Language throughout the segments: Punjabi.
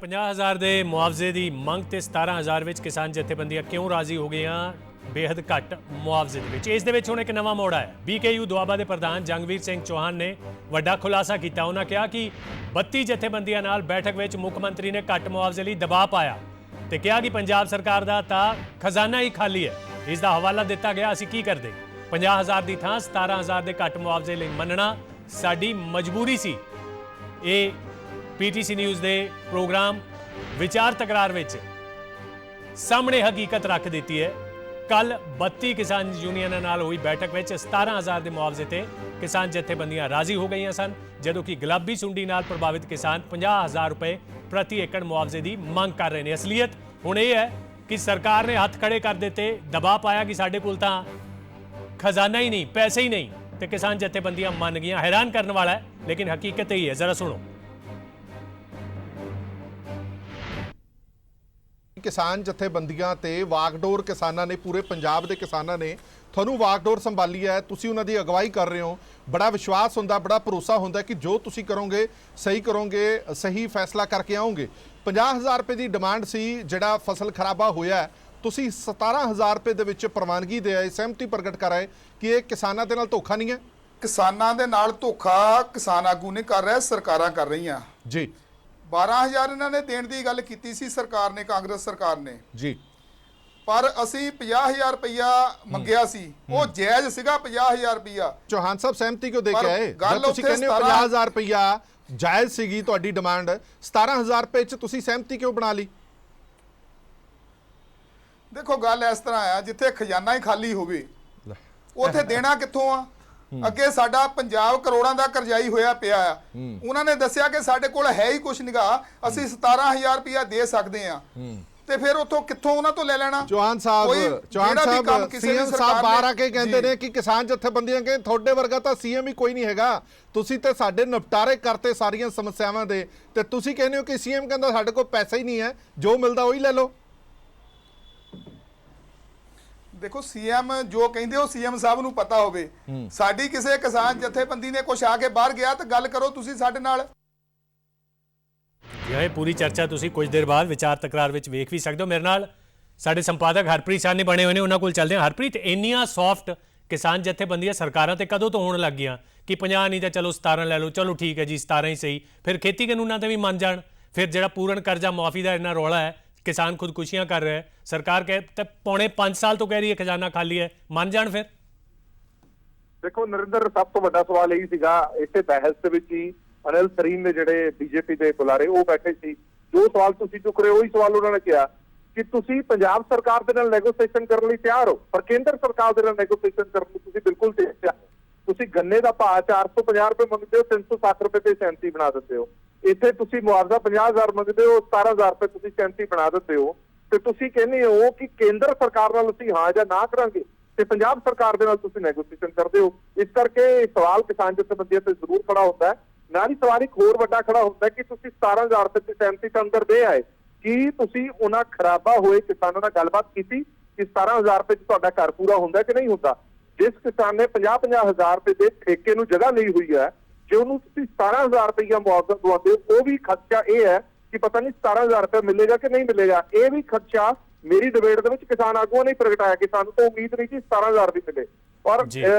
50,000 ਦੇ ਮੁਆਵਜ਼ੇ ਦੀ ਮੰਗ ਤੇ 17,000 ਵਿੱਚ ਕਿਸਾਨ ਜਥੇਬੰਦੀਆਂ ਕਿਉਂ ਰਾਜ਼ੀ ਹੋ ਗਈਆਂ ਬੇहद ਘੱਟ ਮੁਆਵਜ਼ੇ ਦੇ ਵਿੱਚ। ਇਸ ਦੇ ਵਿੱਚ ਹੁਣ ਇੱਕ ਨਵਾਂ ਮੋੜ ਆਇਆ। BKU ਦੁਆਬਾ ਦੇ ਪ੍ਰਧਾਨ ਜੰਗਵੀਰ ਸਿੰਘ ਚੌਹਾਨ ਨੇ ਵੱਡਾ ਖੁਲਾਸਾ ਕੀਤਾ। ਉਹਨਾਂ ਕਿਹਾ ਕਿ 32 ਜਥੇਬੰਦੀਆਂ ਨਾਲ ਬੈਠਕ ਵਿੱਚ ਮੁੱਖ ਮੰਤਰੀ ਨੇ ਘੱਟ ਮੁਆਵਜ਼ੇ ਲਈ ਦਬਾਅ ਪਾਇਆ ਤੇ ਕਿਹਾ ਕਿ ਪੰਜਾਬ ਸਰਕਾਰ ਦਾ ਤਾਂ ਖਜ਼ਾਨਾ ਹੀ ਖਾਲੀ ਹੈ। ਇਸ ਦਾ ਹਵਾਲਾ ਦਿੱਤਾ ਗਿਆ, ਅਸੀਂ ਕੀ ਕਰਦੇ, 50,000 ਦੀ ਥਾਂ 17,000 ਦੇ ਘੱਟ ਮੁਆਵਜ਼ੇ ਲਈ ਮੰਨਣਾ ਸਾਡੀ ਮਜਬੂਰੀ ਸੀ। ਇਹ PTC ਨਿਊਜ਼ ਦੇ ਪ੍ਰੋਗਰਾਮ ਵਿਚਾਰ ਤਕਰਾਰ ਵਿੱਚ ਸਾਹਮਣੇ ਹਕੀਕਤ ਰੱਖ ਦਿੱਤੀ ਹੈ। ਕੱਲ 32 ਕਿਸਾਨ ਯੂਨੀਅਨਾਂ ਨਾਲ ਹੋਈ ਬੈਠਕ ਵਿੱਚ 17,000 ਦੇ ਮੁਆਵਜ਼ੇ ਤੇ ਕਿਸਾਨ ਜਥੇਬੰਦੀਆਂ ਰਾਜ਼ੀ ਹੋ ਗਈਆਂ ਸਨ, ਜਦੋਂ ਕਿ ਗੁਲਾਬੀ ਸੁੰਡੀ ਨਾਲ ਪ੍ਰਭਾਵਿਤ ਕਿਸਾਨ 50,000 ਰੁਪਏ ਪ੍ਰਤੀ ਏਕੜ ਮੁਆਵਜ਼ੇ ਦੀ ਮੰਗ ਕਰ ਰਹੇ ਨੇ। ਅਸਲੀਅਤ ਹੁਣ ਇਹ ਹੈ ਕਿ ਸਰਕਾਰ ਨੇ ਹੱਥ ਖੜੇ ਕਰ ਦਿੱਤੇ, ਦਬਾਅ ਪਾਇਆ ਕਿ ਸਾਡੇ ਕੋਲ ਤਾਂ ਖਜ਼ਾਨਾ ਹੀ ਨਹੀਂ, ਪੈਸੇ ਹੀ ਨਹੀਂ, ਤੇ ਕਿਸਾਨ ਜਥੇਬੰਦੀਆਂ ਮੰਨ ਗਈਆਂ। ਹੈਰਾਨ ਕਰਨ ਵਾਲਾ ਹੈ, ਲੇਕਿਨ ਹਕੀਕਤ ਇਹ ਹੈ। ਜ਼ਰਾ ਸੁਣੋ। किसान जथेबंदियां ते वागडोर किसानां ने, पूरे पंजाब के किसानां ने ਤੁਹਾਨੂੰ ਵਾਗਡੋਰ ਸੰਭਾਲੀ ਹੈ, ਤੁਸੀਂ ਉਹਨਾਂ ਦੀ ਅਗਵਾਈ ਕਰ ਰਹੇ ਹੋ। ਬੜਾ ਵਿਸ਼ਵਾਸ ਹੁੰਦਾ, ਬੜਾ ਭਰੋਸਾ ਹੁੰਦਾ ਕਿ ਜੋ ਤੁਸੀਂ ਕਰੋਗੇ ਸਹੀ ਫੈਸਲਾ ਕਰਕੇ ਆਓਗੇ। 50,000 ਰੁਪਏ ਦੀ ਡਿਮਾਂਡ ਸੀ, ਜਿਹੜਾ ਫਸਲ ਖਰਾਬਾ ਹੋਇਆ ਤੁਸੀਂ 17,000 ਰੁਪਏ ਦੇ ਵਿੱਚ ਪ੍ਰਵਾਨਗੀ ਦੇ ਆਏ, ਸਹਿਮਤੀ ਪ੍ਰਗਟ ਕਰ ਆਏ ਕਿ ਇਹ ਕਿਸਾਨਾਂ ਦੇ ਨਾਲ ਧੋਖਾ ਨਹੀਂ ਹੈ। ਕਿਸਾਨਾਂ ਦੇ ਨਾਲ ਧੋਖਾ ਕਿਸਾਨ ਆਗੂ ਨੇ ਕਰ ਰਿਹਾ, ਸਰਕਾਰਾਂ ਕਰ ਰਹੀਆਂ ਜੀ। 12,000 ਇਹਨਾਂ ਨੇ ਦੇਣ ਦੀ ਗੱਲ ਕੀਤੀ ਸੀ ਸਰਕਾਰ ਨੇ, ਕਾਂਗਰਸ ਸਰਕਾਰ ਨੇ ਜੀ, ਪਰ ਅਸੀਂ 50,000 ਰੁਪਇਆ ਮੰਗਿਆ ਸੀ, ਉਹ ਜਾਇਜ਼ ਸੀਗਾ 50,000 ਰੁਪਇਆ। ਚੌਹਾਨ ਸਾਹਿਬ ਸਹਿਮਤੀ ਕਿਉਂ ਦੇ ਕੇ ਆਏ? ਗੱਲ ਤੁਸੀਂ ਕਹਿੰਦੇ ਹੋ 50,000 ਰੁਪਇਆ ਜਾਇਜ਼ ਸੀਗੀ ਤੁਹਾਡੀ ਡਿਮਾਂਡ, 17,000 ਰੁਪਏ ਚ ਤੁਸੀਂ ਸਹਿਮਤੀ ਕਿਉਂ ਬਣਾ ਲਈ? ਦੇਖੋ ਗੱਲ ਇਸ ਤਰ੍ਹਾਂ ਆ, ਜਿੱਥੇ ਖਜ਼ਾਨਾ ਹੀ ਖਾਲੀ ਹੋਵੇ ਉੱਥੇ ਦੇਣਾ ਕਿੱਥੋਂ ਆ? ਅੱਗੇ ਸਾਡਾ ਪੰਜਾਬ ਕਰੋੜਾਂ ਦਾ ਕਰਜ਼ਾਈ ਹੋਇਆ ਪਿਆ ਆ। ਉਹਨਾਂ ਨੇ ਦੱਸਿਆ ਕਿ ਸਾਡੇ ਕੋਲ ਹੈ ਹੀ ਕੁਛ ਨਿਗਾ, ਅਸੀਂ 17,000 ਰੁਪਇਆ ਦੇ ਸਕਦੇ ਆ, ਤੇ ਫਿਰ ਉੱਥੋਂ ਕਿੱਥੋਂ ਉਹਨਾਂ ਤੋਂ ਲੈ ਲੈਣਾ? ਚੌਹਾਨ ਸਾਹਿਬ ਸੀਐਮ ਸਾਹਿਬ ਬਾਹਰ ਆ ਕੇ ਕਹਿੰਦੇ ਨੇ ਕਿ ਕਿਸਾਨ ਜਥੇਬੰਦੀਆਂ ਕਹਿੰਦੇ ਤੁਹਾਡੇ ਵਰਗਾ ਤਾਂ ਸੀਐਮ ਹੀ ਕੋਈ ਨਹੀਂ ਹੈਗਾ, ਤੁਸੀਂ ਤੇ ਸਾਡੇ ਨਿਪਟਾਰੇ ਕਰਤੇ ਸਾਰੀਆਂ ਸਮੱਸਿਆਵਾਂ ਦੇ, ਤੇ ਤੁਸੀਂ ਕਹਿੰਦੇ ਹੋ ਕਿ ਸੀਐਮ ਕਹਿੰਦਾ ਸਾਡੇ ਕੋਲ ਪੈਸਾ ਹੀ ਨਹੀਂ ਹੈ, ਜੋ ਮਿਲਦਾ ਉਹੀ ਲੈ ਲਓ। ਦੇਖੋ ਸੀਐਮ ਜੋ ਕਹਿੰਦੇ ਉਹ ਸੀਐਮ ਸਾਹਿਬ ਨੂੰ ਪਤਾ ਹੋਵੇ। ਸਾਡੀ ਕਿਸੇ ਕਿਸਾਨ ਜਥੇਬੰਦੀ ਨੇ ਕੁਛ ਆ ਕੇ ਬਾਹਰ ਗਿਆ ਤਾਂ ਗੱਲ ਕਰੋ ਤੁਸੀਂ ਸਾਡੇ ਨਾਲ। ਇਹ ਪੂਰੀ ਚਰਚਾ ਤੁਸੀਂ ਕੁਝ ਦੇਰ ਬਾਅਦ ਵਿਚਾਰ ਤਕਰਾਰ ਵਿੱਚ ਵੇਖ ਵੀ ਸਕਦੇ ਹੋ। ਮੇਰੇ ਨਾਲ ਸਾਡੇ ਸੰਪਾਦਕ ਹਰਪ੍ਰੀਤ ਸਾਹਿਬ ਨੇ ਬਣੇ ਹੋਏ ਨੇ, ਉਹਨਾਂ ਕੋਲ ਚੱਲਦੇ ਹਾਂ। ਹਰਪ੍ਰੀਤ, ਇੰਨੀਆਂ ਸੌਫਟ ਕਿਸਾਨ ਜਥੇਬੰਦੀਆਂ ਸਰਕਾਰਾਂ ਤੇ ਕਦੋਂ ਤੋਂ ਹੋਣ ਲੱਗ ਗਈਆਂ ਕਿ 50 ਨਹੀਂ ਤਾਂ ਚਲੋ 17 ਲੈ ਲਓ, ਚਲੋ ਠੀਕ ਹੈ ਜੀ 17 ਹੀ ਸਹੀ, ਫਿਰ ਖੇਤੀ ਕਾਨੂੰਨਾਂ ਤੇ ਵੀ ਮੰਨ ਜਾਣ, ਫਿਰ ਜਿਹੜਾ ਪੂਰਨ ਕਰਜ਼ਾ ਮੁਆਫੀ ਦਾ ਇੰਨਾ ਰੌਲਾ ਹੈ, ਕਿਸਾਨ ਖੁਦਕੁਸ਼ੀਆਂ ਕਰ ਰਿਹਾ ਹੈ, ਸਰਕਾਰ ਤੇ ਪੌਣੇ 5 ਸਾਲ ਤੋਂ ਕਹਿ ਰਹੀ ਹੈ ਖਜ਼ਾਨਾ ਖਾਲੀ ਹੈ, ਮੰਨ ਜਾਣ ਫਿਰ? ਦੇਖੋ ਨਰਿੰਦਰ, ਸਭ ਤੋਂ ਵੱਡਾ ਸਵਾਲ ਇਹ ਸੀਗਾ ਇਸੇ ਬਹਿਸ ਦੇ ਵਿੱਚ ਹੀ ਅਨਿਲ ਸਰੀਨ ਨੇ, ਜਿਹੜੇ ਬੀਜੇਪੀ ਦੇ ਬੁਲਾਰੇ, ਉਹ ਬੈਠੇ ਸੀ। ਜੋ ਸਵਾਲ ਤੁਸੀਂ ਚੁੱਕ ਰਹੇ ਹੋ ਉਹੀ ਸਵਾਲ ਉਹਨਾਂ ਨੇ ਕਿਹਾ ਕਿ ਤੁਸੀਂ ਪੰਜਾਬ ਸਰਕਾਰ ਦੇ ਨਾਲ ਨੈਗੋਸੀਏਸ਼ਨ ਕਰਨ ਲਈ ਤਿਆਰ ਹੋ, ਪਰ ਕੇਂਦਰ ਸਰਕਾਰ ਦੇ ਨਾਲ ਨੈਗੋਸੀਏਸ਼ਨ ਕਰਨ ਲਈ ਤੁਸੀਂ ਬਿਲਕੁਲ ਤਿਆਰ। ਤੁਸੀਂ ਗੰਨੇ ਦਾ ਭਾਅ 450 ਰੁਪਏ ਮੰਗਦੇ ਹੋ, 360 ਰੁਪਏ ਤੇ ਸਹਿਮਤੀ ਬਣਾ ਦਿੰਦੇ ਹੋ। ਇੱਥੇ ਤੁਸੀਂ ਮੁਆਵਜ਼ਾ 50,000 ਮੰਗਦੇ ਹੋ, 17,000 ਰੁਪਏ ਤੁਸੀਂ ਸਹਿਮਤੀ ਬਣਾ ਦਿੰਦੇ ਹੋ, ਤੇ ਤੁਸੀਂ ਕਹਿੰਦੇ ਹੋ ਕਿ ਕੇਂਦਰ ਸਰਕਾਰ ਨਾਲ ਅਸੀਂ ਹਾਂ ਜਾਂ ਨਾ ਕਰਾਂਗੇ, ਤੇ ਪੰਜਾਬ ਸਰਕਾਰ ਦੇ ਨਾਲ ਤੁਸੀਂ ਨੈਗੋਸੀਏਸ਼ਨ ਕਰਦੇ ਹੋ। ਇਸ ਕਰਕੇ ਸਵਾਲ ਕਿਸਾਨ ਜਥੇਬੰਦੀਆਂ ਤੇ ਜ਼ਰੂਰ ਖੜਾ ਹੁੰਦਾ ਹੈ। ਨਾਲ ਹੀ ਸਵਾਲ ਇੱਕ ਹੋਰ ਵੱਡਾ ਖੜਾ ਹੁੰਦਾ ਕਿ ਤੁਸੀਂ 17,000 ਰੁਪਏ ਦੀ ਸਹਿਮਤੀ ਤੋਂ ਅੰਦਰ ਦੇ ਆਏ, ਕੀ ਤੁਸੀਂ ਉਹਨਾਂ ਖਰਾਬਾ ਹੋਏ ਕਿਸਾਨਾਂ ਨਾਲ ਗੱਲਬਾਤ ਕੀਤੀ ਕਿ 17,000 ਰੁਪਏ 'ਚ ਤੁਹਾਡਾ ਘਰ ਪੂਰਾ ਹੁੰਦਾ ਕਿ ਨਹੀਂ ਹੁੰਦਾ? ਜਿਸ ਕਿਸਾਨ ਨੇ 50,000 ਰੁਪਏ ਦੇ ਠੇਕੇ ਨੂੰ ਜਗ੍ਹਾ ਲਈ ਹੋਈ ਹੈ, ਜੇ ਉਹਨੂੰ ਤੁਸੀਂ 17,000 ਰੁਪਇਆ ਮੁਆਵਜ਼ਾ ਦਵਾਉਂਦੇ ਹੋ, ਉਹ ਵੀ ਖਰਚਾ ਇਹ ਹੈ ਕਿ ਪਤਾ ਨਹੀਂ 17,000 ਰੁਪਏ ਮਿਲੇਗਾ ਕਿ ਨਹੀਂ ਮਿਲੇਗਾ। ਇਹ ਵੀ ਖਰਚਾ ਮੇਰੀ ਡਿਬੇਟ ਦੇ ਵਿੱਚ ਕਿਸਾਨ ਆਗੂਆਂ ਨੇ ਪ੍ਰਗਟਾਇਆ ਕਿ ਸਾਨੂੰ ਤਾਂ ਉਮੀਦ ਨਹੀਂ ਕਿ 17,000 ਵੀ ਮਿਲੇ, ਔਰ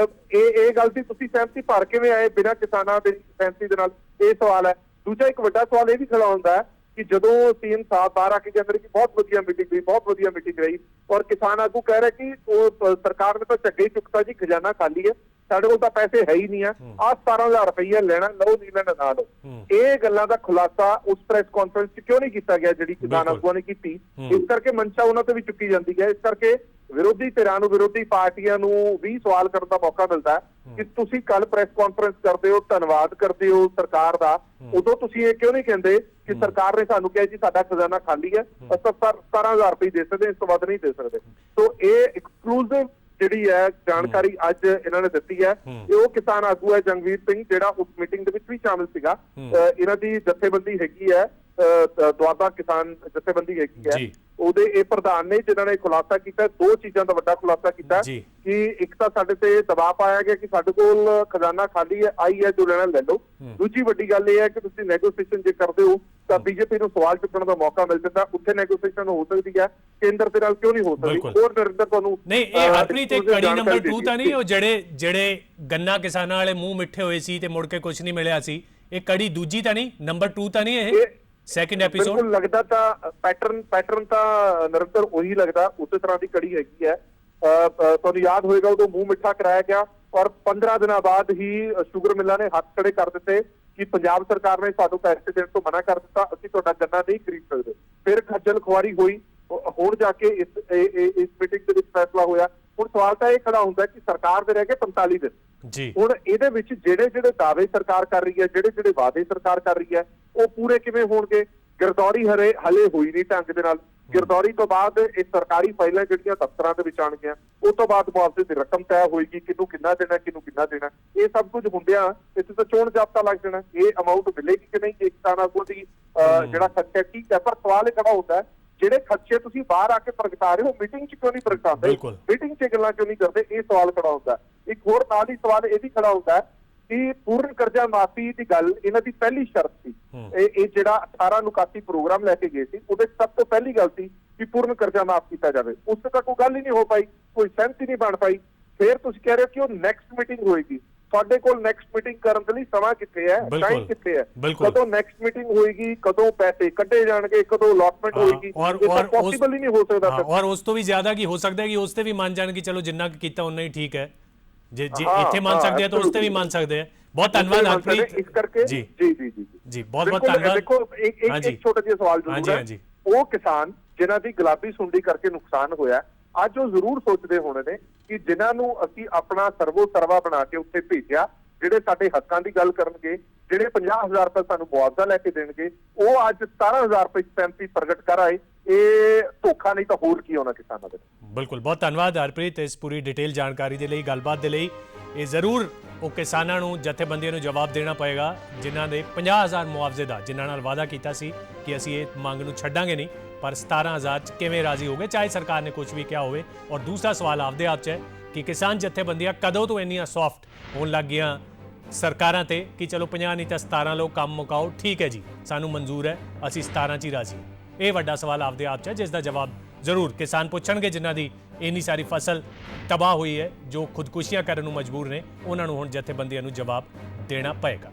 ਇਹ ਗੱਲ ਦੀ ਤੁਸੀਂ ਸਹਿਮਤੀ ਭਰ ਕਿਵੇਂ ਆਏ ਬਿਨਾਂ ਕਿਸਾਨਾਂ ਦੀ ਸਹਿਮਤੀ ਦੇ ਨਾਲ? ਇਹ ਸਵਾਲ ਹੈ। ਦੂਜਾ ਇੱਕ ਵੱਡਾ ਸਵਾਲ ਇਹ ਵੀ ਖੜਾ ਹੁੰਦਾ ਹੈ ਕਿ ਜਦੋਂ ਸੀਐਮ ਸਾਹਿਬ ਬਾਹਰ ਆ ਕੇ ਕਹਿੰਦੇ ਕਿ ਬਹੁਤ ਵਧੀਆ ਮੀਟਿੰਗ ਹੋਈ, ਬਹੁਤ ਵਧੀਆ ਮੀਟਿੰਗ ਰਹੀ, ਔਰ ਕਿਸਾਨ ਆਗੂ ਕਹਿ ਰਹੇ ਕਿ ਉਹ ਸਰਕਾਰ ਨੇ ਤਾਂ ਝੱਗੇ ਹੀ ਚੁੱਕਤਾ ਜੀ, ਖਜ਼ਾਨਾ ਖਾਲੀ ਹੈ, ਸਾਡੇ ਕੋਲ ਤਾਂ ਪੈਸੇ ਹੈ ਹੀ ਨਹੀਂ ਆ, ਆਹ 17,000 ਰੁਪਈਆ ਲੈਣਾ ਲਓ, ਨਹੀਂ ਲੈਣਾ ਨਾ ਲਓ। ਇਹ ਗੱਲਾਂ ਦਾ ਖੁਲਾਸਾ ਉਸ ਪ੍ਰੈਸ ਕਾਨਫਰੰਸ 'ਚ ਕਿਉਂ ਨਹੀਂ ਕੀਤਾ ਗਿਆ ਜਿਹੜੀ ਕਿਸਾਨ ਆਗੂਆਂ ਨੇ ਕੀਤੀ? ਇਸ ਕਰਕੇ ਮਨਸ਼ਾ ਉਹਨਾਂ ਤੇ ਵੀ ਚੁੱਕੀ ਜਾਂਦੀ ਹੈ। ਇਸ ਕਰਕੇ ਵਿਰੋਧੀ ਧਿਰਾਂ ਨੂੰ, ਵਿਰੋਧੀ ਪਾਰਟੀਆਂ ਨੂੰ ਵੀ ਸਵਾਲ ਕਰਨ ਦਾ ਮੌਕਾ ਮਿਲਦਾ ਹੈ ਕਿ ਤੁਸੀਂ ਕੱਲ ਪ੍ਰੈਸ ਕਾਨਫਰੰਸ ਕਰਦੇ ਹੋ, ਧੰਨਵਾਦ ਕਰਦੇ ਹੋ ਸਰਕਾਰ ਦਾ, ਉਦੋਂ ਤੁਸੀਂ ਇਹ ਕਿਉਂ ਨਹੀਂ ਕਹਿੰਦੇ ਕਿ ਸਰਕਾਰ ਨੇ ਸਾਨੂੰ ਕਿਹਾ ਜੀ ਸਾਡਾ ਖਜ਼ਾਨਾ ਖਾਲੀ ਹੈ, ਅਸੀਂ 17,000 ਰੁਪਏ ਦੇ ਸਕਦੇ, ਇਸ ਤੋਂ ਵੱਧ ਨਹੀਂ ਦੇ ਸਕਦੇ। ਸੋ ਇਹ ਐਕਸਕਲੂਸਿਵ ਜਿਹੜੀ ਹੈ ਜਾਣਕਾਰੀ ਅੱਜ ਇਹਨਾਂ ਨੇ ਦਿੱਤੀ ਹੈ। ਇਹ ਉਹ ਕਿਸਾਨ ਆਗੂ ਹੈ ਜੰਗਵੀਰ ਸਿੰਘ, ਜਿਹੜਾ ਉਸ ਮੀਟਿੰਗ ਦੇ ਵਿੱਚ ਵੀ ਸ਼ਾਮਿਲ ਸੀਗਾ। ਇਹਨਾਂ ਦੀ ਜਥੇਬੰਦੀ ਹੈਗੀ ਹੈ ਦੁਆਬਾ ਕਿਸਾਨ ਜਥੇਬੰਦੀ ਹੈਗੀ ਹੈ, ਉਹਦੇ ਇਹ ਪ੍ਰਧਾਨ ਨੇ ਜਿਨ੍ਹਾਂ ਨੇ ਖੁਲਾਸਾ ਕੀਤਾ। ਦੋ ਚੀਜ਼ਾਂ ਦਾ ਵੱਡਾ ਖੁਲਾਸਾ ਕੀਤਾ ਕਿ ਇੱਕ ਤਾਂ ਸਾਡੇ ਤੇ ਦਬਾਅ ਪਾਇਆ ਗਿਆ ਕਿ ਸਾਡੇ ਕੋਲ ਖਜ਼ਾਨਾ ਖਾਲੀ ਹੈ, ਆਈ ਹੈ, ਜੋ ਲੈਣਾ ਲੈ ਲਓ। ਦੂਜੀ ਵੱਡੀ ਗੱਲ ਇਹ ਹੈ ਕਿ ਤੁਸੀਂ ਨੈਗੋਸੀਏਸ਼ਨ ਜੇ ਕਰਦੇ ਹੋ ਤਾਂ ਬੀਜੇਪੀ ਨੂੰ ਸਵਾਲ ਚੁੱਕਣ ਦਾ ਮੌਕਾ ਮਿਲ ਜਾਂਦਾ, ਉੱਥੇ ਨੈਗੋਸੀਏਸ਼ਨ ਹੋ ਸਕਦੀ ਹੈ, ਕੇਂਦਰ ਦੇ ਨਾਲ ਕਿਉਂ ਨਹੀਂ ਹੋ ਸਕਦੀ? ਬਿਲਕੁਲ। ਹੋਰ ਨਰਿੰਦਰ ਤੁਹਾਨੂੰ ਨਹੀਂ, ਇਹ ਹਰਪ੍ਰੀਤ ਇੱਕ ਕੜੀ ਨੰਬਰ 2 ਤਾਂ ਨਹੀਂ, ਉਹ ਜਾਣਕਾਰੀ ਜਿਹੜੇ ਗੰਨਾ ਕਿਸਾਨਾਂ ਵਾਲੇ ਮੂੰਹ ਮਿੱਠੇ ਹੋਏ ਸੀ ਤੇ ਮੁੜ ਕੇ ਕੁਝ ਨਹੀਂ ਮਿਲਿਆ ਸੀ, ਇਹ ਕੜੀ ਦੂਜੀ ਤਾਂ ਨਹੀਂ, ਨੰਬਰ 2 ਤਾਂ ਨਹੀਂ ਇਹ ਸੈਕਿੰਡ ਐਪੀਸੋਡ? ਬਿਲਕੁਲ ਲੱਗਦਾ ਤਾਂ ਪੈਟਰਨ ਤਾਂ ਨਰਿੰਦਰ ਉਹੀ ਲੱਗਦਾ, ਉਸੇ ਤਰ੍ਹਾਂ ਦੀ ਕੜੀ ਹੈਗੀ ਹੈ। ਤੁਹਾਨੂੰ ਯਾਦ ਹੋਏਗਾ ਉਦੋਂ ਮੂੰਹ ਮਿੱਠਾ ਕਰਾਇਆ ਗਿਆ ਔਰ 15 ਦਿਨਾਂ ਬਾਅਦ ਹੀ ਸ਼ੂਗਰ ਮਿੱਲਾਂ ਨੇ ਹੱਥ ਖੜੇ ਕਰ ਦਿੱਤੇ ਕਿ ਪੰਜਾਬ ਸਰਕਾਰ ਨੇ ਸਾਨੂੰ ਪੈਸੇ ਦੇਣ ਤੋਂ ਮਨਾ ਕਰ ਦਿੱਤਾ, ਅਸੀਂ ਤੁਹਾਡਾ ਗੰਨਾ ਨਹੀਂ ਖਰੀਦ ਸਕਦੇ। ਫਿਰ ਖੱਜਲ ਖੁਆਰੀ ਹੋਈ, ਹੁਣ ਜਾ ਕੇ ਇਸ ਮੀਟਿੰਗ ਦੇ ਵਿੱਚ ਫੈਸਲਾ ਹੋਇਆ। ਹੁਣ ਸਵਾਲ ਤਾਂ ਇਹ ਖੜਾ ਹੁੰਦਾ ਕਿ ਸਰਕਾਰ ਦੇ ਰਹਿ ਗਏ 45 ਦਿਨ ਜੀ। ਹੁਣ ਇਹਦੇ ਵਿੱਚ ਜਿਹੜੇ ਦਾਅਵੇ ਸਰਕਾਰ ਕਰ ਰਹੀ ਹੈ, ਜਿਹੜੇ ਵਾਅਦੇ ਸਰਕਾਰ ਕਰ ਰਹੀ ਹੈ, ਉਹ ਪੂਰੇ ਕਿਵੇਂ ਹੋਣਗੇ? ਗਿਰਦੌਰੀ ਹਲੇ ਹੋਈ ਨਹੀਂ ਢੰਗ ਦੇ ਨਾਲ। ਗਿਰਦੌਰੀ ਤੋਂ ਬਾਅਦ ਇਹ ਸਰਕਾਰੀ ਫਾਈਲਾਂ ਜਿਹੜੀਆਂ ਦਫ਼ਤਰਾਂ ਦੇ ਵਿੱਚ ਆਉਣਗੀਆਂ, ਉਹ ਤੋਂ ਬਾਅਦ ਮੁਆਵਜ਼ੇ ਦੀ ਰਕਮ ਤੈਅ ਹੋਏਗੀ, ਕਿਹਨੂੰ ਕਿੰਨਾ ਦੇਣਾ, ਕਿਹਨੂੰ ਕਿੰਨਾ ਦੇਣਾ। ਇਹ ਸਭ ਕੁਝ ਹੁੰਦਿਆਂ ਇੱਥੇ ਤਾਂ ਚੋਣ ਜਾਬਤਾ ਲੱਗ ਜਾਣਾ, ਇਹ ਅਮਾਉਂਟ ਮਿਲੇਗੀ ਕਿ ਨਹੀਂ, ਇਹ ਕਿਸਾਨਾਂ ਕੋਲ ਦੀ ਜਿਹੜਾ ਖਰਚਾ ਠੀਕ ਹੈ। ਪਰ ਸਵਾਲ ਇਹ ਖੜਾ ਹੁੰਦਾ ਹੈ, ਜਿਹੜੇ ਖਰਚੇ ਤੁਸੀਂ ਬਾਹਰ ਆ ਕੇ ਪ੍ਰਗਟਾ ਰਹੇ ਹੋ, ਮੀਟਿੰਗ 'ਚ ਕਿਉਂ ਨਹੀਂ ਪ੍ਰਗਟਾਉਂਦੇ? ਮੀਟਿੰਗ 'ਚ ਗੱਲਾਂ ਕਿਉਂ ਨਹੀਂ ਕਰਦੇ? ਇਹ ਸਵਾਲ ਖੜਾ ਹੁੰਦਾ। ਇੱਕ ਹੋਰ ਨਾਲ ਹੀ ਸਵਾਲ ਇਹ ਵੀ ਖੜਾ ਹੁੰਦਾ ਕਿ ਪੂਰਨ ਕਰਜ਼ਾ ਮਾਫੀ ਦੀ ਗੱਲ ਇਹਨਾਂ ਦੀ ਪਹਿਲੀ ਸ਼ਰਤ ਸੀ। ਇਹ ਜਿਹੜਾ 1889 ਪ੍ਰੋਗਰਾਮ ਲੈ ਕੇ ਗਏ ਸੀ, ਉਹਦੇ ਸਭ ਤੋਂ ਪਹਿਲੀ ਗੱਲ ਸੀ ਕਿ ਪੂਰਨ ਕਰਜ਼ਾ ਮਾਫ ਕੀਤਾ ਜਾਵੇ। ਉਸ ਤੱਕ ਕੋਈ ਗੱਲ ਹੀ ਨਹੀਂ ਹੋ ਪਾਈ, ਕੋਈ ਸਹਿਮਤੀ ਨਹੀਂ ਬਣ ਪਾਈ। ਫਿਰ ਤੁਸੀਂ ਕਹਿ ਰਹੇ ਹੋ ਕਿ ਉਹ ਨੈਕਸਟ ਮੀਟਿੰਗ ਹੋਏਗੀ। ਤੁਹਾਡੇ ਕੋਲ ਨੈਕਸਟ ਮੀਟਿੰਗ ਕਰਨ ਦੇ ਲਈ ਸਮਾਂ ਕਿੱਥੇ ਹੈ, ਟਾਈਮ ਕਿੱਥੇ ਹੈ? ਕਦੋਂ ਨੈਕਸਟ ਮੀਟਿੰਗ ਹੋਏਗੀ, ਕਦੋਂ ਪੈਸੇ ਕੱਢੇ ਜਾਣਗੇ, ਕਦੋਂ ਅਲਾਟਮੈਂਟ ਹੋਏਗੀ? ਇਹ ਤਾਂ ਪੋਸੀਬਲ ਹੀ ਨਹੀਂ ਹੋ ਸਕਦਾ। ਔਰ ਉਸ ਤੋਂ ਵੀ ਜ਼ਿਆਦਾ ਕੀ ਹੋ ਸਕਦਾ ਹੈ ਕਿ ਉਸ ਤੇ ਵੀ ਮੰਨ ਜਾਣ ਕਿ ਚਲੋ ਜਿੰਨਾ ਕੀਤਾ ਉਨਾ ਹੀ ਠੀਕ ਹੈ। ਜੇ ਇੱਥੇ ਮੰਨ ਸਕਦੇ ਆ ਤਾਂ ਉਸ ਤੇ ਵੀ ਮੰਨ ਸਕਦੇ ਆ। ਬਹੁਤ ਧੰਨਵਾਦ ਹਰਪ੍ਰੀਤ। ਇਸ ਕਰਕੇ ਜੀ ਜੀ ਬਹੁਤ ਧੰਨਵਾਦ। ਦੇਖੋ ਇੱਕ ਛੋਟਾ ਜਿਹਾ ਸਵਾਲ ਜ਼ਰੂਰ ਹੈ, ਉਹ ਕਿਸਾਨ ਜਿਨ੍ਹਾਂ ਦੀ ਗੁਲਾਬੀ ਸੁੰਡੀ ਕਰਕੇ ਨੁਕਸਾਨ ਹੋਇਆ, ਅੱਜ ਉਹ ਜ਼ਰੂਰ ਸੋਚਦੇ ਹੋਣੇ ਨੇ ਕਿ ਜਿਨ੍ਹਾਂ ਨੂੰ ਅਸੀਂ ਆਪਣਾ ਸਰਵੋ ਸਰਵਾ ਬਣਾ ਕੇ ਉੱਥੇ ਭੇਜਿਆ, ਜਿਹੜੇ ਸਾਡੇ ਹੱਕਾਂ ਦੀ ਗੱਲ ਕਰਨਗੇ, ਜਿਹੜੇ 50,000 ਰੁਪਏ ਸਾਨੂੰ ਮੁਆਵਜ਼ਾ ਲੈ ਕੇ ਦੇਣਗੇ, ਉਹ ਅੱਜ 17,000 ਰੁਪਏ ਸਹਿਮਤੀ ਪ੍ਰਗਟ ਕਰ ਆਏ। ਇਹ ਧੋਖਾ ਨਹੀਂ ਤਾਂ ਹੋਰ ਕੀ ਹੋਣਾ ਕਿਸਾਨਾਂ ਦੇ। ਬਿਲਕੁਲ, ਬਹੁਤ ਧੰਨਵਾਦ ਹਰਪ੍ਰੀਤ ਇਸ ਪੂਰੀ ਡਿਟੇਲ ਜਾਣਕਾਰੀ ਦੇ ਲਈ, ਗੱਲਬਾਤ ਦੇ ਲਈ। ਇਹ ਜ਼ਰੂਰ ਉਹ ਕਿਸਾਨਾਂ ਨੂੰ, ਜਥੇਬੰਦੀਆਂ ਨੂੰ ਜਵਾਬ ਦੇਣਾ ਪਏਗਾ ਜਿਨ੍ਹਾਂ ਦੇ 50,000 ਮੁਆਵਜ਼ੇ ਦਾ ਜਿਨ੍ਹਾਂ ਨਾਲ ਵਾਅਦਾ ਕੀਤਾ ਸੀ ਕਿ ਅਸੀਂ ਇਹ ਮੰਗ ਨੂੰ ਛੱਡਾਂਗੇ ਨਹੀਂ, ਪਰ 17,000 'ਚ ਕਿਵੇਂ ਰਾਜ਼ੀ ਹੋ ਗਏ, ਚਾਹੇ ਸਰਕਾਰ ਨੇ ਕੁਝ ਵੀ ਕਿਹਾ ਹੋਵੇ। ਔਰ ਦੂਸਰਾ ਸਵਾਲ ਆਪਦੇ ਆਪ 'ਚ ਹੈ ਕਿ ਕਿਸਾਨ ਜਥੇਬੰਦੀਆਂ ਕਦੋਂ ਤੋਂ ਇੰਨੀਆਂ ਸੌਫਟ ਹੋਣ ਲੱਗ ਗਈਆਂ ਸਰਕਾਰਾਂ ਤੇ ਕਿ ਚਲੋ 50 ਨਹੀਂ ਤਾਂ 17 ਲਓ, ਕੰਮ ਮੁਕਾਓ, ਠੀਕ ਹੈ ਜੀ, ਸਾਨੂੰ ਮਨਜ਼ੂਰ ਹੈ, ਅਸੀਂ 17 'ਚ ਹੀ ਰਾਜ਼ੀ। ਇਹ ਵੱਡਾ ਸਵਾਲ ਆਪਦੇ ਆਪ 'ਚ ਹੈ ਜਿਸ ਦਾ ਜਵਾਬ ਜ਼ਰੂਰ ਕਿਸਾਨ ਪੁੱਛਣਗੇ ਜਿਨ੍ਹਾਂ ਦੀ ਇੰਨੀ ਸਾਰੀ ਫਸਲ ਤਬਾਹ ਹੋਈ ਹੈ, ਜੋ ਖੁਦਕੁਸ਼ੀਆਂ ਕਰਨ ਨੂੰ ਮਜਬੂਰ ਨੇ। ਉਹਨਾਂ ਨੂੰ ਹੁਣ ਜਥੇਬੰਦੀਆਂ ਨੂੰ ਜਵਾਬ ਦੇਣਾ ਪਏਗਾ।